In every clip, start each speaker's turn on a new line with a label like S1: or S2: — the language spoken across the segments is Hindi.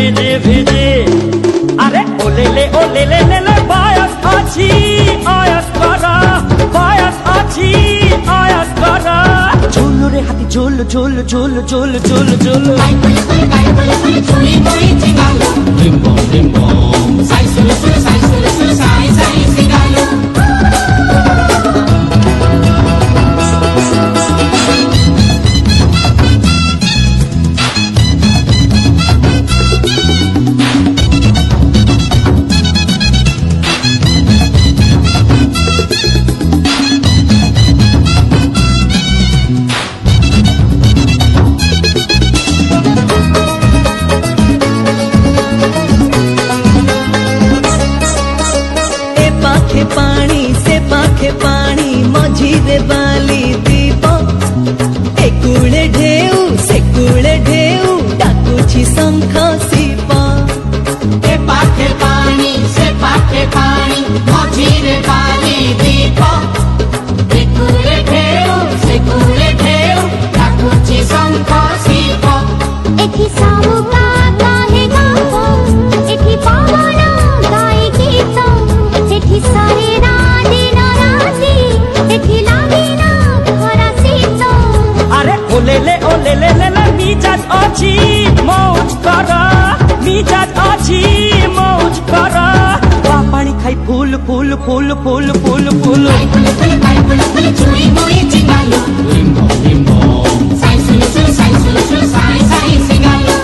S1: ভিজে ভিজে আরে ওলে লে বায়াস আছি আয়াস করা বায়াস আছি আয়াস করা ঝোল রে হাতি ঝোল ঝোল ঝোল ঝোল ঝোল ঝোল
S2: पानी से पाखे पानी मझीरे बाली दीप एकूले ढेउ से कूले ढेउ डाकुछि शंख शिप
S3: ए पाखे पानी से पाखे पानी मझीरे बाली दीप एकूले ढेउ से कूले ढेउ डाकुछि शंख शिप
S4: एठी सामुका गाहे गाव एठी पवन गाय गीत एठी सारे दिन राति एठी लागिना खरा शीत
S1: আরে ওলে লে মিজাজ আছি মৌজ করা মিজাজ আছি মৌজ করা পানি খাই ফুল ফুল ফুল ফুল ফুল ফুল
S3: চুই মুই চিঙ্গালো সাই সুলু সুলু সাই সাই সিঙ্গালো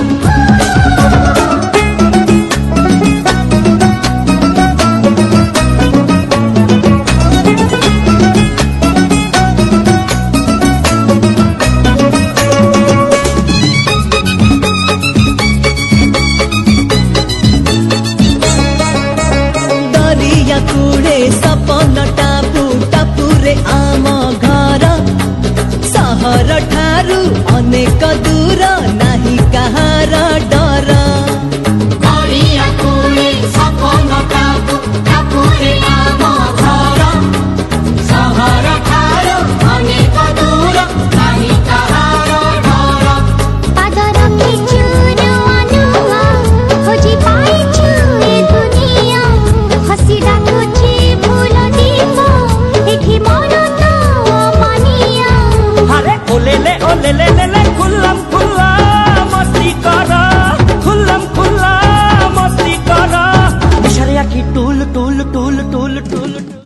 S2: दरिया कूड़े सपन टापू टापुरे आम घर सहर ठारू अनेक दूर